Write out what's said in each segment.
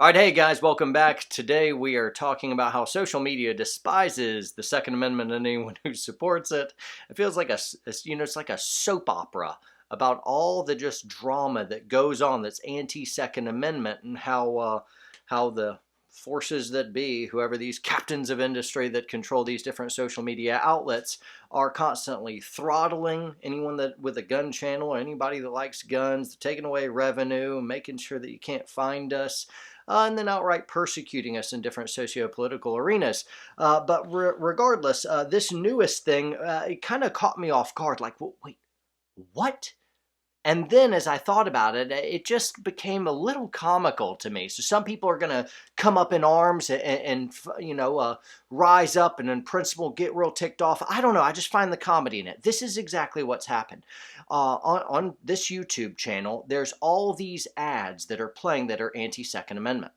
All right, hey guys, welcome back. Today we are talking about how social media despises the Second Amendment and anyone who supports it. It feels like it's like a soap opera about all the just drama that goes on that's anti-Second Amendment and how the forces that be, whoever these captains of industry that control these different social media outlets, are constantly throttling anyone that with a gun channel or anybody that likes guns, taking away revenue, making sure that you can't find us and then outright persecuting us in different socio-political arenas. But regardless, this newest thing, it kind of caught me off guard. Like, wait, what? And then as I thought about it, it just became a little comical to me. So some people are going to come up in arms and rise up and in principle get real ticked off. I don't know. I just find the comedy in it. This is exactly what's happened. On this YouTube channel, there's all these ads that are playing that are anti-Second Amendment.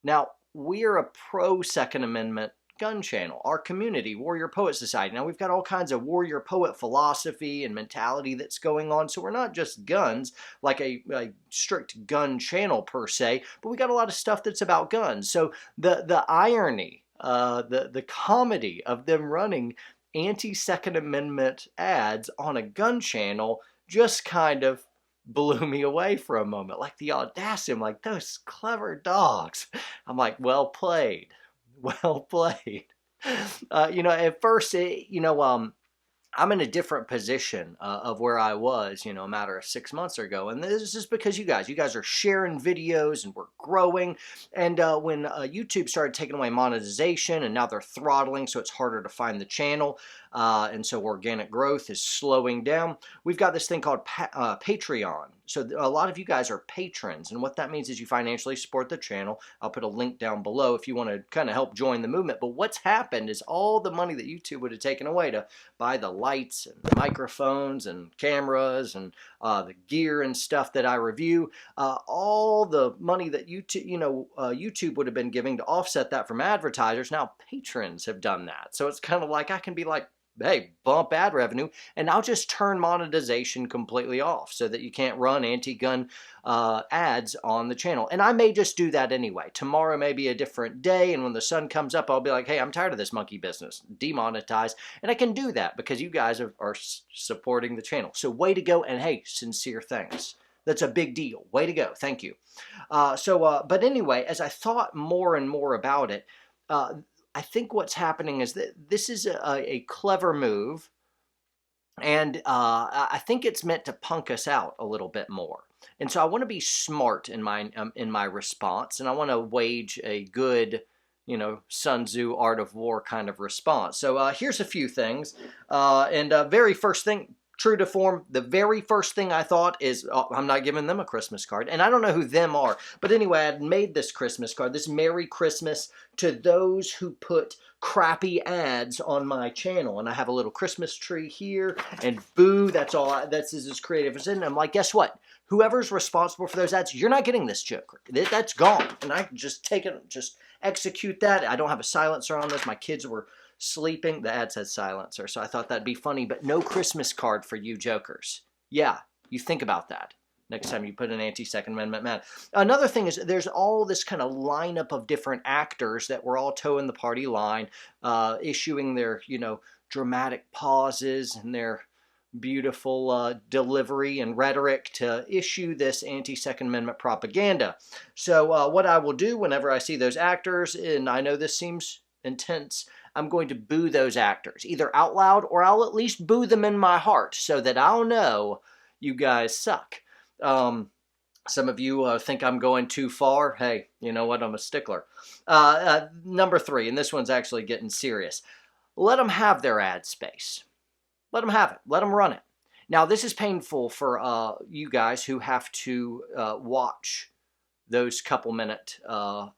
Now, we're a pro-Second Amendment gun channel. Our community, Warrior Poet Society. Now, we've got all kinds of warrior poet philosophy and mentality that's going on. So we're not just guns, like a strict gun channel per se, but we got a lot of stuff that's about guns. So the irony, the comedy of them running anti-Second Amendment ads on a gun channel just kind of blew me away for a moment. Like the audacity, I'm like, those clever dogs. I'm like, well played. Well played. At first, I'm in a different position of where I was, a matter of 6 months ago. And this is because you guys are sharing videos and we're growing. And when YouTube started taking away monetization and now they're throttling, so it's harder to find the channel. And so organic growth is slowing down. We've got this thing called Patreon. So a lot of you guys are patrons. And what that means is you financially support the channel. I'll put a link down below if you want to kind of help join the movement. But what's happened is all the money that YouTube would have taken away to buy the lights and microphones and cameras and the gear and stuff that I review, all the money that YouTube would have been giving to offset that from advertisers, now patrons have done that. So it's kind of like I can be like, hey, bump ad revenue, and I'll just turn monetization completely off so that you can't run anti-gun ads on the channel. And I may just do that anyway. Tomorrow may be a different day, and when the sun comes up, I'll be like, hey, I'm tired of this monkey business. Demonetize. And I can do that because you guys are supporting the channel. So way to go, and hey, sincere thanks. That's a big deal. Way to go. Thank you. But anyway, as I thought more and more about it, I think what's happening is that this is a clever move, and I think it's meant to punk us out a little bit more. And so I want to be smart in my response, and I want to wage a good, Sun Tzu Art of War kind of response. So here's a few things, very first thing. True to form, the very first thing I thought is, oh, I'm not giving them a Christmas card. And I don't know who them are. But anyway, I had made this Christmas card, this Merry Christmas to those who put crappy ads on my channel. And I have a little Christmas tree here. And boo, that's as creative as in. I'm like, guess what? Whoever's responsible for those ads, you're not getting this joke. That's gone. And I can just take it, just execute that. I don't have a silencer on this. My kids were sleeping. The ad says silencer, so I thought that'd be funny, but no Christmas card for you jokers. Yeah, you think about that next time you put an anti-Second Amendment man. Another thing is there's all this kind of lineup of different actors that were all toeing the party line, issuing their, dramatic pauses and their beautiful delivery and rhetoric to issue this anti-Second Amendment propaganda. So what I will do whenever I see those actors, and I know this seems intense, I'm going to boo those actors, either out loud or I'll at least boo them in my heart so that I'll know you guys suck. Some of you think I'm going too far. Hey, you know what? I'm a stickler. Number 3, and this one's actually getting serious. Let them have their ad space. Let them have it. Let them run it. Now, this is painful for you guys who have to watch those couple minute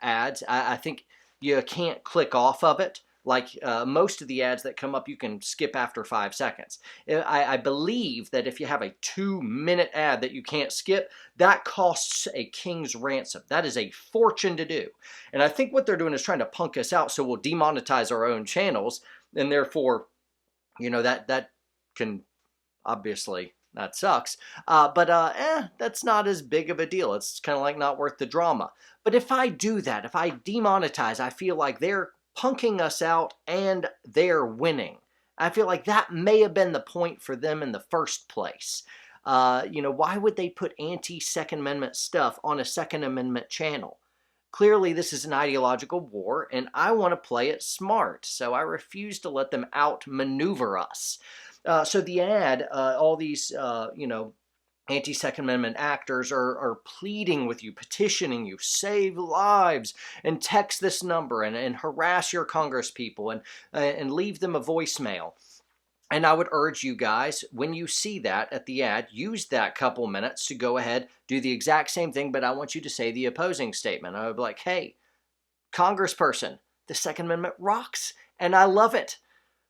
ads. I think you can't click off of it. Like most of the ads that come up, you can skip after 5 seconds. I believe that if you have a 2-minute ad that you can't skip, that costs a king's ransom. That is a fortune to do. And I think what they're doing is trying to punk us out so we'll demonetize our own channels. And therefore, that can obviously that sucks. That's not as big of a deal. It's kind of like not worth the drama. But if I do that, if I demonetize, I feel like they're punking us out and they're winning. I feel like that may have been the point for them in the first place. Why would they put anti-Second Amendment stuff on a Second Amendment channel? Clearly, this is an ideological war, and I want to play it smart, so I refuse to let them outmaneuver us. So the ad, all these, anti-Second Amendment actors are pleading with you, petitioning you, save lives, and text this number, and harass your congresspeople, and leave them a voicemail. And I would urge you guys, when you see that at the ad, use that couple minutes to go ahead, do the exact same thing, but I want you to say the opposing statement. I would be like, hey, congressperson, the Second Amendment rocks, and I love it.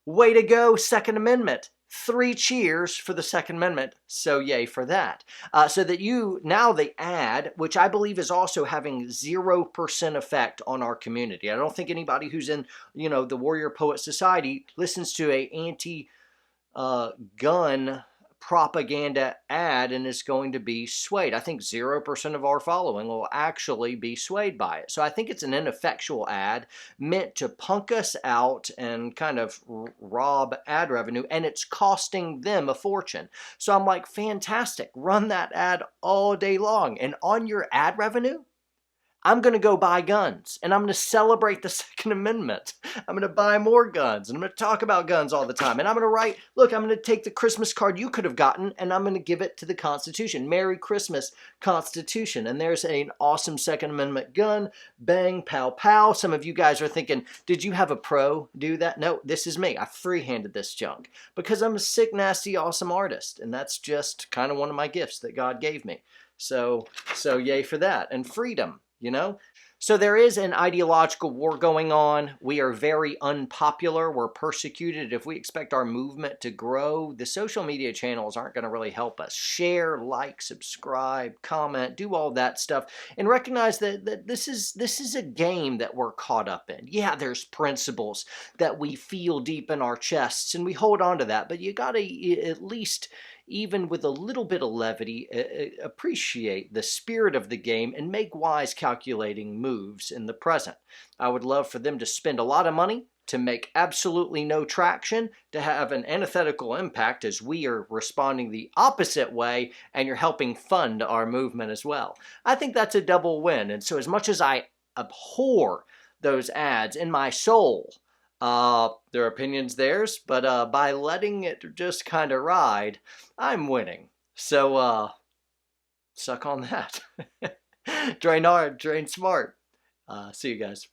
Way to go, Second Amendment. 3 cheers for the Second Amendment, so yay for that. So that now the ad, which I believe is also having 0% effect on our community. I don't think anybody who's in, the Warrior Poet Society listens to a gun propaganda ad and is going to be swayed. I think 0% of our following will actually be swayed by it. So I think it's an ineffectual ad meant to punk us out and kind of rob ad revenue, and it's costing them a fortune. So I'm like, fantastic, run that ad all day long, and on your ad revenue, I'm going to go buy guns, and I'm going to celebrate the Second Amendment. I'm going to buy more guns, and I'm going to talk about guns all the time. And I'm going to write, look, I'm going to take the Christmas card you could have gotten, and I'm going to give it to the Constitution. Merry Christmas, Constitution. And there's an awesome Second Amendment gun. Bang, pow, pow. Some of you guys are thinking, did you have a pro do that? No, this is me. I free-handed this junk because I'm a sick, nasty, awesome artist. And that's just kind of one of my gifts that God gave me. So yay for that. And freedom. So there is an ideological war going on. We are very unpopular. We're persecuted. If we expect our movement to grow, the social media channels aren't going to really help us. Share, like, subscribe, comment, do all that stuff, and recognize that this is a game that we're caught up in. Yeah, there's principles that we feel deep in our chests, and we hold on to that, but you got to at least, even with a little bit of levity, appreciate the spirit of the game and make wise calculating moves in the present. I would love for them to spend a lot of money to make absolutely no traction, to have an antithetical impact as we are responding the opposite way, and you're helping fund our movement as well. I think that's a double win. And so as much as I abhor those ads in my soul, their opinion's theirs, but by letting it just kind of ride, I'm winning. So, suck on that. Drain hard, drain smart. See you guys.